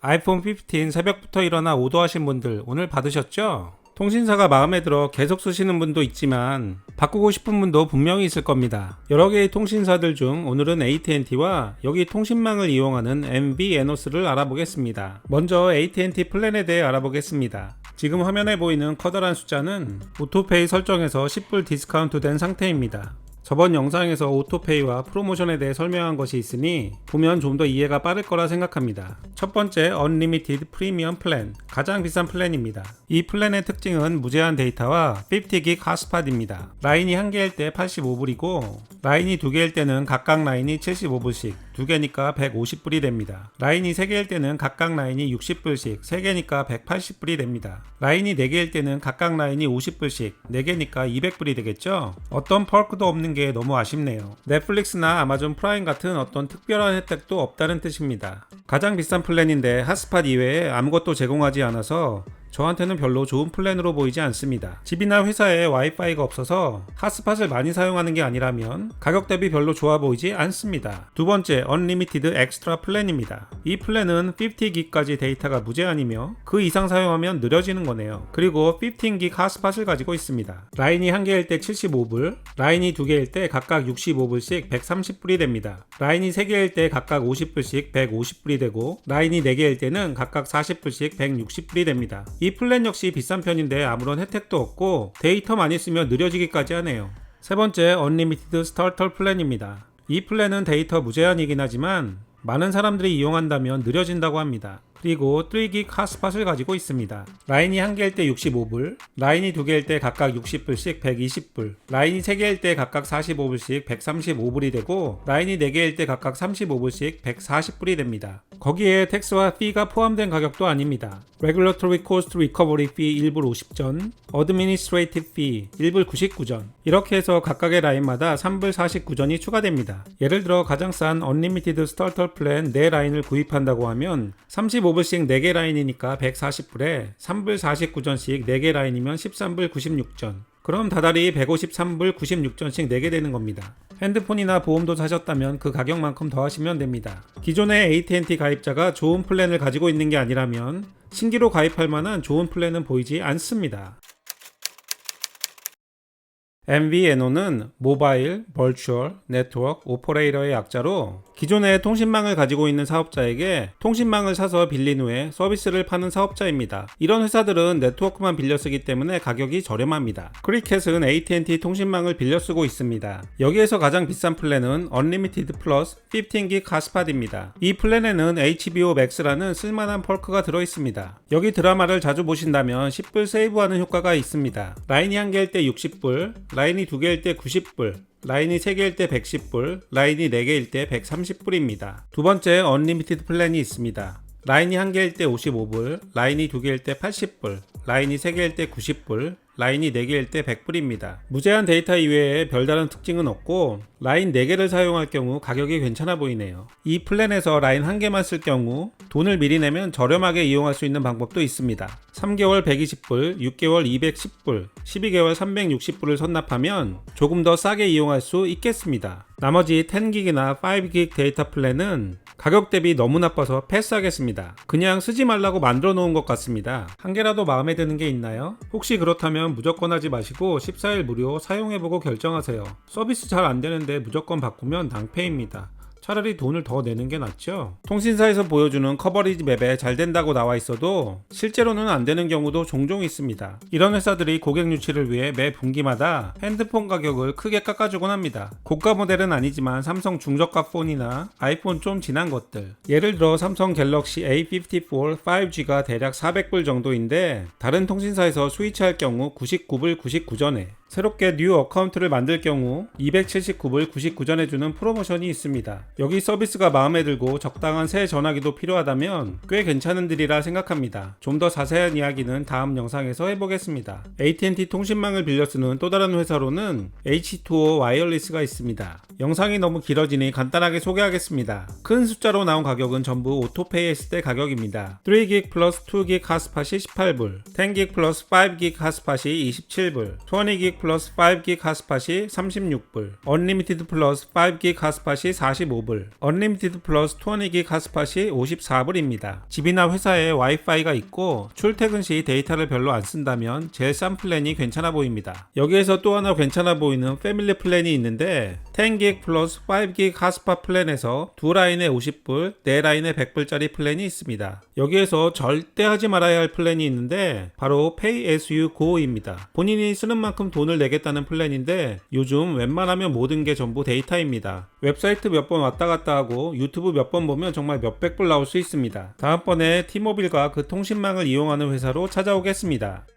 아이폰 15 새벽부터 일어나 오더하신 분들 오늘 받으셨죠? 통신사가 마음에 들어 계속 쓰시는 분도 있지만 바꾸고 싶은 분도 분명히 있을 겁니다. 여러 개의 통신사들 중 오늘은 AT&T와 여기 통신망을 이용하는 MVNOS를 알아보겠습니다. 먼저 AT&T 플랜에 대해 알아보겠습니다. 지금 화면에 보이는 커다란 숫자는 오토페이 설정에서 10불 디스카운트 된 상태입니다. 저번 영상에서 오토페이와 프로모션에 대해 설명한 것이 있으니 보면 좀 더 이해가 빠를 거라 생각합니다. 첫 번째, 언리미티드 프리미엄 플랜, 가장 비싼 플랜입니다. 이 플랜의 특징은 무제한 데이터와 50GB 핫스팟입니다. 라인이 한 개일 때 85불이고 라인이 두 개일 때는 각각 라인이 75불씩, 두 개니까 150불이 됩니다. 라인이 세 개일 때는 각각 라인이 60불씩, 세 개니까 180불이 됩니다. 라인이 네 개일 때는 각각 라인이 50불씩, 네 개니까 200불이 되겠죠? 어떤 펄크도 없는 게 너무 아쉽네요. 넷플릭스나 아마존 프라임 같은 어떤 특별한 혜택도 없다는 뜻입니다. 가장 비싼 플랜인데 핫스팟 이외에 아무것도 제공하지 않아서 저한테는 별로 좋은 플랜으로 보이지 않습니다. 집이나 회사에 와이파이가 없어서 핫스팟을 많이 사용하는 게 아니라면 가격 대비 별로 좋아 보이지 않습니다. 두 번째, 언리미티드 엑스트라 플랜입니다. 이 플랜은 50GB까지 데이터가 무제한이며 그 이상 사용하면 느려지는 거네요. 그리고 15GB 핫스팟을 가지고 있습니다. 라인이 한 개일 때 75불, 라인이 두 개일 때 각각 65불씩 130불이 됩니다. 라인이 세 개일 때 각각 50불씩 150불이 되고 라인이 네 개일 때는 각각 40불씩 160불이 됩니다. 이 플랜 역시 비싼 편인데 아무런 혜택도 없고 데이터 많이 쓰면 느려지기까지 하네요. 세 번째, 언리미티드 스타터 플랜입니다. 이 플랜은 데이터 무제한이긴 하지만 많은 사람들이 이용한다면 느려진다고 합니다. 그리고 3GB 핫스팟을 가지고 있습니다. 라인이 한 개일 때 65불, 라인이 두 개일 때 각각 60불씩 120불, 라인이 세 개일 때 각각 45불씩 135불이 되고 라인이 네 개일 때 각각 35불씩 140불이 됩니다. 거기에 텍스와 피가 포함된 가격도 아닙니다. Regulatory Cost Recovery Fee 1불 50전, Administrative Fee 1불 99전, 이렇게 해서 각각의 라인마다 3불 49전이 추가됩니다. 예를 들어 가장 싼 Unlimited Starter 플랜 4라인을 구입한다고 하면 35불씩 4개 라인이니까 140불에 3불 49전씩 4개 라인이면 13불 96전. 그럼 다달이 153불 96전씩 내게 되는 겁니다. 핸드폰이나 보험도 사셨다면 그 가격만큼 더 하시면 됩니다. 기존의 AT&T 가입자가 좋은 플랜을 가지고 있는 게 아니라면 신규로 가입할 만한 좋은 플랜은 보이지 않습니다. MVNO는 모바일, 버추얼, 네트워크, 오퍼레이터의 약자로 기존의 통신망을 가지고 있는 사업자에게 통신망을 사서 빌린 후에 서비스를 파는 사업자입니다. 이런 회사들은 네트워크만 빌려 쓰기 때문에 가격이 저렴합니다. 크리켓은 AT&T 통신망을 빌려 쓰고 있습니다. 여기에서 가장 비싼 플랜은 Unlimited 플러스 15GB 핫스팟입니다. 이 플랜에는 HBO Max라는 쓸만한 펄크가 들어있습니다. 여기 드라마를 자주 보신다면 10불 세이브하는 효과가 있습니다. 라인이 한 개일 때 60불, 라인이 두 개일 때 90불, 라인이 3개일 때 110불, 라인이 4개일 때 130불입니다. 두 번째, 언리미티드 플랜이 있습니다. 라인이 한 개일 때 55불, 라인이 두 개일 때 80불, 라인이 3개일 때 90불, 라인이 4개일 때 100불입니다. 무제한 데이터 이외에 별다른 특징은 없고 라인 4개를 사용할 경우 가격이 괜찮아 보이네요. 이 플랜에서 라인 1개만 쓸 경우 돈을 미리 내면 저렴하게 이용할 수 있는 방법도 있습니다. 3개월 120불, 6개월 210불, 12개월 360불을 선납하면 조금 더 싸게 이용할 수 있겠습니다. 나머지 10GB나 5GB 데이터 플랜은 가격 대비 너무 나빠서 패스하겠습니다. 그냥 쓰지 말라고 만들어 놓은 것 같습니다. 한 개라도 마음에 드는 게 있나요? 혹시 그렇다면 무조건 하지 마시고 14일 무료 사용해보고 결정하세요. 서비스 잘 안되는데 무조건 바꾸면 낭패입니다. 차라리 돈을 더 내는 게 낫죠. 통신사에서 보여주는 커버리지 맵에 잘 된다고 나와 있어도 실제로는 안 되는 경우도 종종 있습니다. 이런 회사들이 고객 유치를 위해 매 분기마다 핸드폰 가격을 크게 깎아주곤 합니다. 고가 모델은 아니지만 삼성 중저가 폰이나 아이폰 좀 지난 것들, 예를 들어 삼성 갤럭시 A54 5G가 대략 400불 정도인데 다른 통신사에서 스위치할 경우 99불 99전에, 새롭게 뉴 어카운트를 만들 경우 279불 99전에 주는 프로모션이 있습니다. 여기 서비스가 마음에 들고 적당한 새 전화기도 필요하다면 꽤 괜찮은 딜이라 생각합니다. 좀 더 자세한 이야기는 다음 영상에서 해보겠습니다. AT&T 통신망을 빌려 쓰는 또 다른 회사로는 H2O 와이어리스가 있습니다. 영상이 너무 길어지니 간단하게 소개하겠습니다. 큰 숫자로 나온 가격은 전부 오토페이 했을 때 가격입니다. 3GB 플러스 2GB 핫스팟이 18불, 10GB 플러스 5GB 핫스팟이 27불, 20GB 10gig 플러스 5gig 핫스팟이 36불, 언리미티드 플러스 5gig 핫스팟이 45불, 언리미티드 플러스 20gig 핫스팟이 54불입니다. 집이나 회사에 와이파이가 있고 출퇴근 시 데이터를 별로 안 쓴다면 제일 싼 플랜이 괜찮아 보입니다. 여기에서 또 하나 괜찮아 보이는 패밀리 플랜이 있는데 10gig 플러스 5gig 핫스팟 플랜에서 두 라인에 50불, 네 라인에 100불짜리 플랜이 있습니다. 여기에서 절대 하지 말아야 할 플랜이 있는데 바로 Pay as you go입니다. 본인이 쓰는 만큼 돈을 내겠다는 플랜인데 요즘 웬만하면 모든 게 전부 데이터입니다. 웹사이트 몇 번 왔다 갔다 하고 유튜브 몇 번 보면 정말 몇백 불 나올 수 있습니다. 다음번에 티모빌과 그 통신망을 이용하는 회사로 찾아오겠습니다.